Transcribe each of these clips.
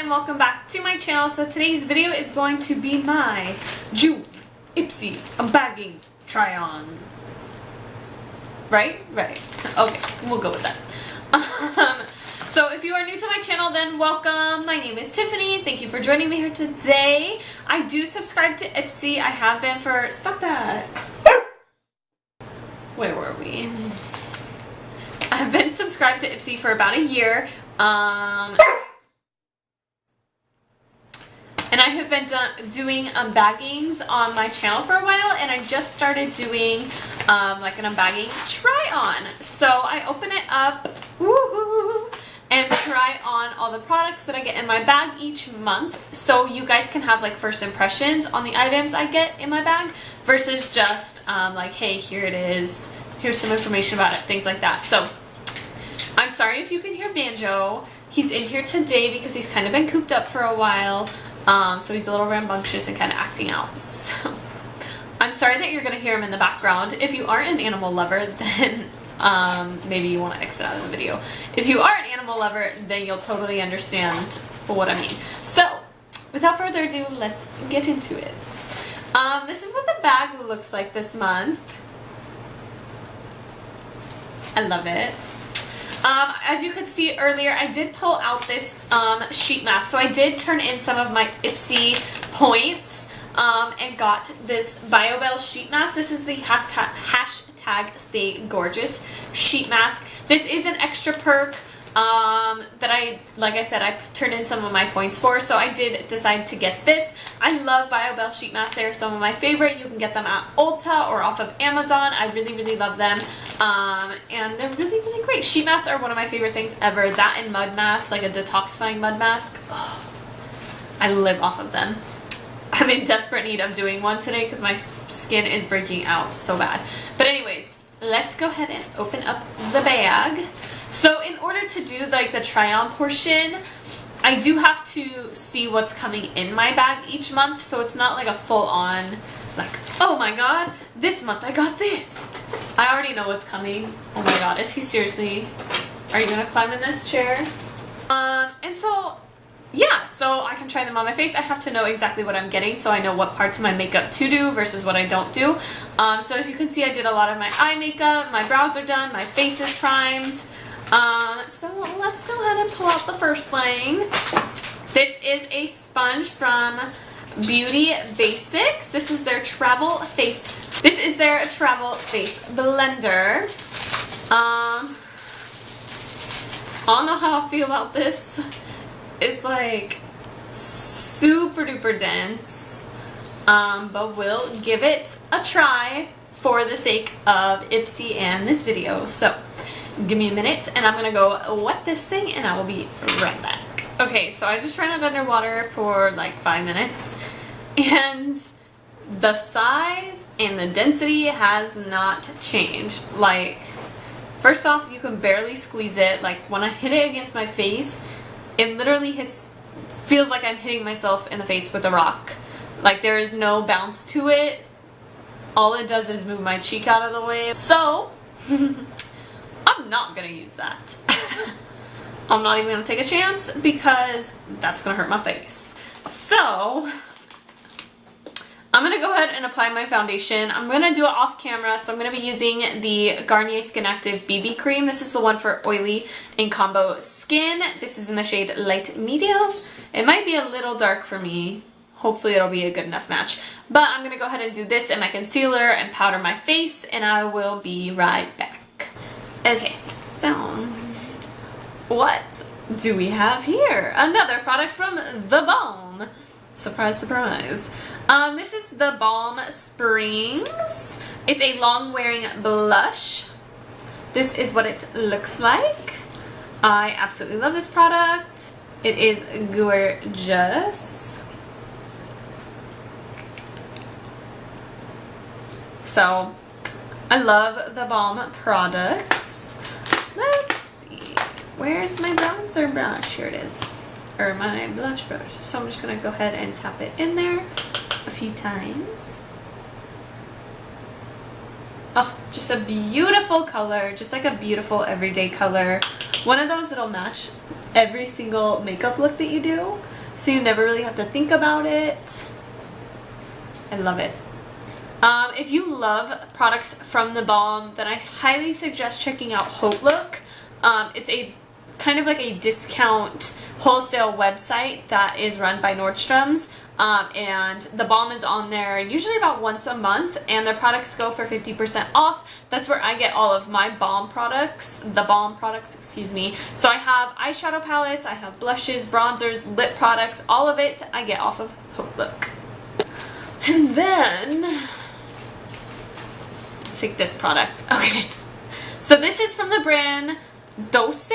and welcome back to my channel. So today's video is going to be my June ipsy unbagging try on. Right? Okay, we'll go with that. So if you are new to my channel, then welcome. My name is Tiffany. Thank you for joining me here today. I do subscribe to ipsy. I have been for... Stop that. Where were we? I've been subscribed to ipsy for about a year. And I have been doing unbaggings on my channel for a while, and I just started doing like an unbagging try on. So I open it up, and try on all the products that I get in my bag each month, so you guys can have like first impressions on the items I get in my bag versus just like, hey, here it is, here's some information about it, things like that. So I'm sorry if you can hear Banjo. He's in here today because he's kind of been cooped up for a while. So he's a little rambunctious and kind of acting out. So I'm sorry that you're going to hear him in the background. If you aren't an animal lover, then maybe you want to exit out of the video. If you are an animal lover, then you'll totally understand what I mean. So without further ado, let's get into it. This is what the bag looks like this month. I love it. As you could see earlier, I did pull out this sheet mask. So I did turn in some of my ipsy points and got this BioBell sheet mask. This is the hashtag Stay Gorgeous sheet mask. This is an extra perk that like I said, I turned in some of my points for. So I did decide to get this. I love BioBell sheet masks. They're some of my favorite. You can get them at Ulta or off of Amazon. I really love them. And they're really great. Sheet masks are one of my favorite things ever. That and mud masks, like a detoxifying mud mask. Oh, I live off of them. I'm in desperate need of doing one today because my skin is breaking out so bad. But anyways, let's go ahead and open up the bag. So in order to do like the try on portion, I do have to see what's coming in my bag each month. So it's not like a full on like, oh my god, this month I got this. I already know what's coming. Oh my god, is he seriously? Are you gonna climb in this chair? And so, yeah, so I can try them on my face. I have to know exactly what I'm getting so I know what parts of my makeup to do versus what I don't do. So as you can see, I did a lot of my eye makeup, my brows are done, my face is primed. So let's go ahead and pull out the first thing. This is a sponge from Beauty Basics. This is their travel face. This is their travel face blender. I don't know how I feel about this. It's like super duper dense, but we'll give it a try for the sake of ipsy and this video. So give me a minute and I'm gonna go wet this thing and I will be right back. Okay, so I just ran it underwater for like 5 minutes and the size and the density has not changed. Like, first off, you can barely squeeze it. Like when I hit it against my face, it literally feels like I'm hitting myself in the face with a rock. Like there is no bounce to it. All it does is move my cheek out of the way. So I'm not gonna use that. I'm not even gonna take a chance because that's gonna hurt my face. So I'm gonna go ahead and apply my foundation. I'm gonna do it off camera, so I'm gonna be using the Garnier Skin Active BB Cream. This is the one for oily and combo skin. This is in the shade Light Medium. It might be a little dark for me. Hopefully it'll be a good enough match. But I'm gonna go ahead and do this in my concealer and powder my face, and I will be right back. Okay, so what do we have here? Another product from The Balm. Surprise, surprise. This is The Balm Springs. It's a long-wearing blush. This is what it looks like. I absolutely love this product. It is gorgeous. So, I love The Balm products. Let's see. Where's my bronzer brush? Here it is. Or my blush brush. So I'm just going to go ahead and tap it in there a few times. Oh, just a beautiful color. Just like a beautiful everyday color. One of those that'll match every single makeup look that you do. so you never really have to think about it. I love it. If you love products from the Balm, then I highly suggest checking out Hope Look. It's a kind of like a discount wholesale website that is run by Nordstrom's, and the Balm is on there usually about once a month, and their products go for 50% off. That's where I get all of my Balm products, excuse me. So I have eyeshadow palettes, I have blushes, bronzers, lip products, all of it I get off of Hope Look. And then, let's take this product. Okay, so this is from the brand Douce.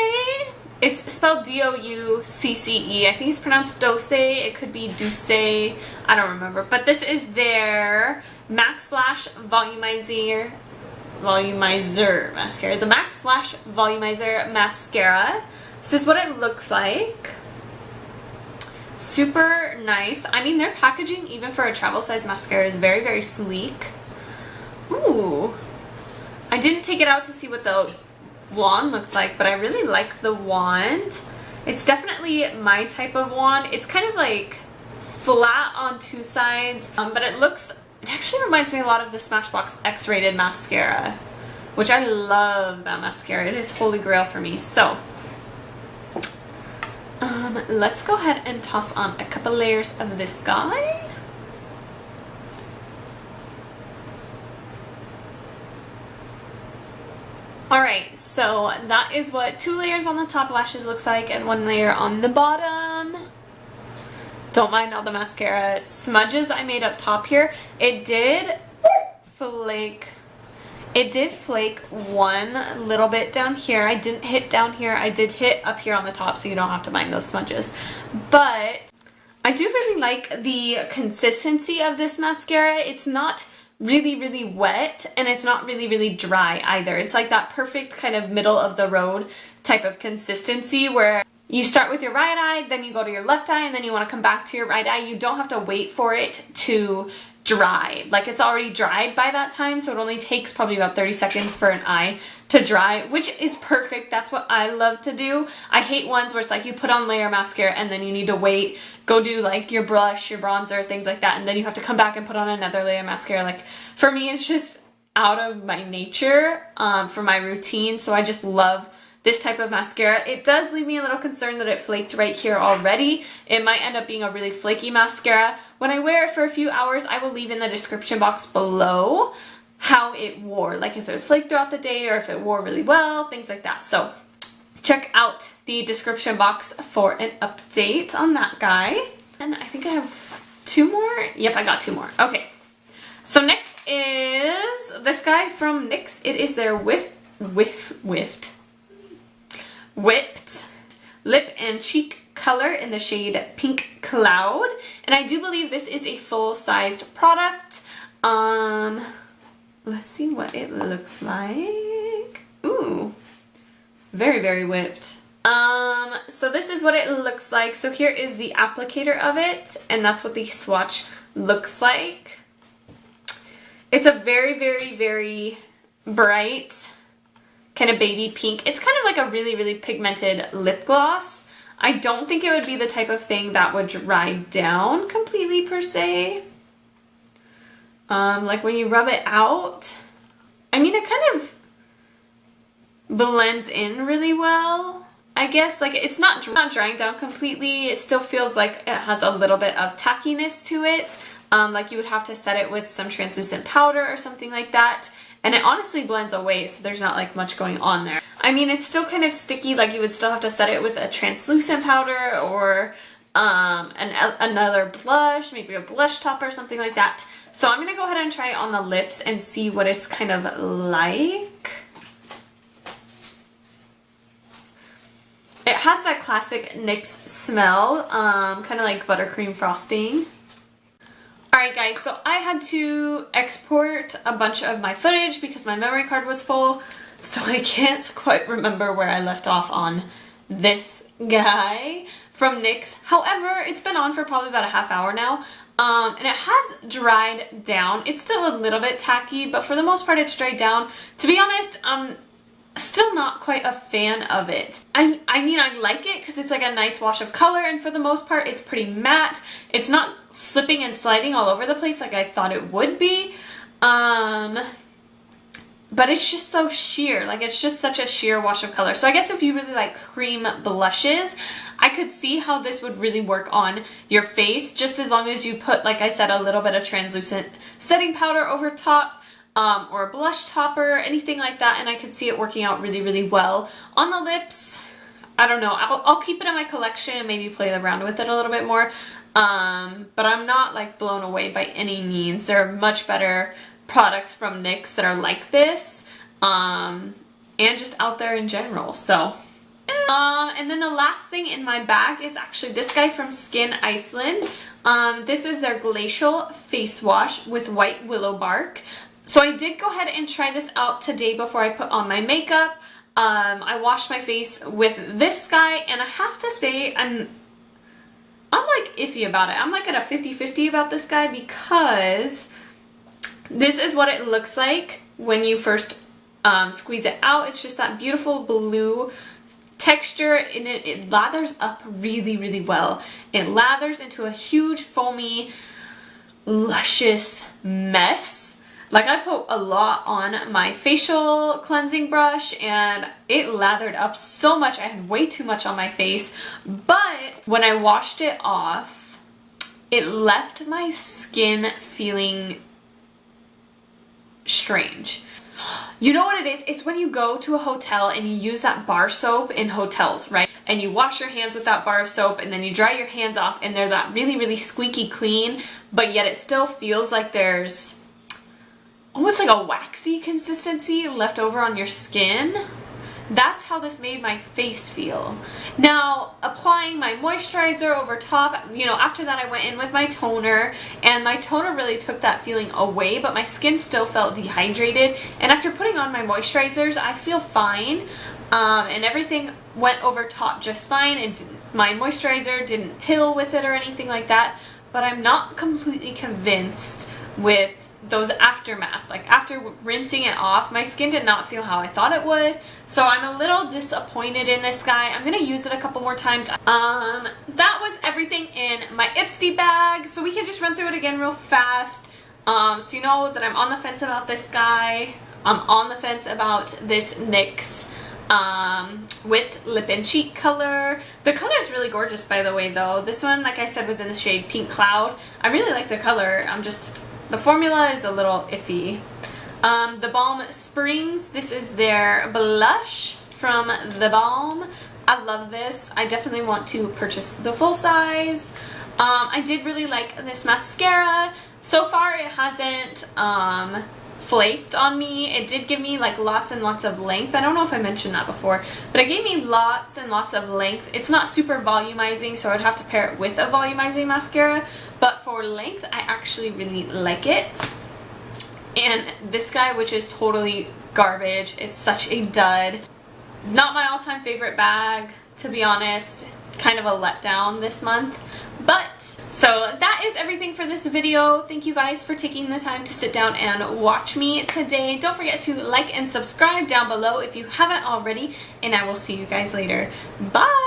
It's spelled D-O-U-C-C-E. I think it's pronounced Douce. It could be Douce. I don't remember. But this is their Max Lash Volumizer mascara. The Max Lash Volumizer mascara. This is what it looks like. Super nice. I mean, their packaging, even for a travel size mascara, is very, very sleek. Ooh. I didn't take it out to see what the wand looks like, but I really like the wand. It's definitely my type of wand. It's kind of like flat on two sides, but it actually reminds me a lot of the Smashbox X-Rated mascara, which I love that mascara. It is holy grail for me. So let's go ahead and toss on a couple layers of this guy. Alright, so that is what 2 layers on the top lashes looks like and 1 layer on the bottom. Don't mind all the mascara smudges I made up top here. It did flake one little bit down here. I didn't hit down here. I did hit up here on the top, so you don't have to mind those smudges. But I do really like the consistency of this mascara. It's not really, really wet, and it's not really, really dry either. It's like that perfect kind of middle of the road type of consistency where you start with your right eye, then you go to your left eye, and then you want to come back to your right eye. You don't have to wait for it to dry. Like, it's already dried by that time, so it only takes probably about 30 seconds for an eye to dry, which is perfect. That's what I love to do. I hate ones where it's like you put on layer mascara and then you need to wait, go do like your blush, your bronzer, things like that, and then you have to come back and put on another layer mascara. Like, for me, it's just out of my nature for my routine, so I just love this type of mascara. It does leave me a little concerned that it flaked right here already. It might end up being a really flaky mascara. When I wear it for a few hours, I will leave in the description box below how it wore. Like if it flaked throughout the day or if it wore really well, things like that. So check out the description box for an update on that guy. And I think I have 2 more. Yep, I got 2 more. Okay. So next is this guy from NYX. It is their Whipped Lip and Cheek Color in the shade Pink Cloud. And I do believe this is a full-sized product. Let's see what it looks like. Ooh, very, very whipped. So this is what it looks like. So here is the applicator of it, and that's what the swatch looks like. It's a very, very, very bright kind of baby pink. It's kind of like a really, really pigmented lip gloss. I don't think it would be the type of thing that would dry down completely per se. Like when you rub it out, I mean, it kind of blends in really well, I guess. Like, it's not drying down completely. It still feels like it has a little bit of tackiness to it. Like you would have to set it with some translucent powder or something like that. And it honestly blends away, so there's not like much going on there. I mean, it's still kind of sticky, like you would still have to set it with a translucent powder or another blush, maybe a blush top or something like that. So I'm gonna go ahead and try it on the lips and see what it's kind of like. It has that classic NYX smell, kind of like buttercream frosting. Alright guys, so I had to export a bunch of my footage because my memory card was full, so I can't quite remember where I left off on this guy from NYX. However, it's been on for probably about a half hour now, and it has dried down. It's still a little bit tacky, but for the most part it's dried down. To be honest, still not quite a fan of it. I mean, I like it because it's like a nice wash of color, and for the most part it's pretty matte. It's not slipping and sliding all over the place like I thought it would be. But it's just so sheer. Like, it's just such a sheer wash of color. So I guess if you really like cream blushes, I could see how this would really work on your face, just as long as you put, like I said, a little bit of translucent setting powder over top, or a blush topper, anything like that, and I could see it working out really, really well. On the lips, I don't know. I'll keep it in my collection and maybe play around with it a little bit more. But I'm not like blown away by any means. There are much better products from NYX that are like this, and just out there in general. So, and then the last thing in my bag is actually this guy from Skin Iceland. This is their Glacial Face Wash with White Willow Bark. So I did go ahead and try this out today before I put on my makeup. I washed my face with this guy, and I have to say I'm like iffy about it. I'm like at a 50-50 about this guy, because this is what it looks like when you first squeeze it out. It's just that beautiful blue texture, and it lathers up really, really well. It lathers into a huge, foamy, luscious mess. Like, I put a lot on my facial cleansing brush, and it lathered up so much. I had way too much on my face, but when I washed it off, it left my skin feeling strange. You know what it is? It's when you go to a hotel and you use that bar soap in hotels, right? And you wash your hands with that bar of soap, and then you dry your hands off, and they're that really, really squeaky clean, but yet it still feels like there's almost like a waxy consistency left over on your skin. That's how this made my face feel. Now, applying my moisturizer over top, you know, after that I went in with my toner, and my toner really took that feeling away, but my skin still felt dehydrated. And after putting on my moisturizers, I feel fine, and everything went over top just fine, and my moisturizer didn't pill with it or anything like that, but I'm not completely convinced with those aftermath. Like, after rinsing it off, my skin did not feel how I thought it would, so I'm a little disappointed in this guy. I'm gonna use it a couple more times. That was everything in my ipsy bag, so we can just run through it again real fast. So you know that I'm on the fence about this guy. I'm on the fence about this NYX with lip and cheek color. The color is really gorgeous, by the way, though. This one, like I said, was in the shade Pink Cloud. I really like the color. The formula is a little iffy. The Balm Springs, this is their blush from The Balm. I love this. I definitely want to purchase the full size. I did really like this mascara. So far it hasn't flaked on me. It did give me like lots and lots of length. I don't know if I mentioned that before, but it gave me lots and lots of length. It's not super volumizing, so I'd have to pair it with a volumizing mascara, but for length I actually really like it. And this guy, which is totally garbage, it's such a dud. Not my all-time favorite bag, to be honest. Kind of a letdown this month. But, so that is everything for this video. Thank you guys for taking the time to sit down and watch me today. Don't forget to like and subscribe down below if you haven't already, and I will see you guys later. Bye!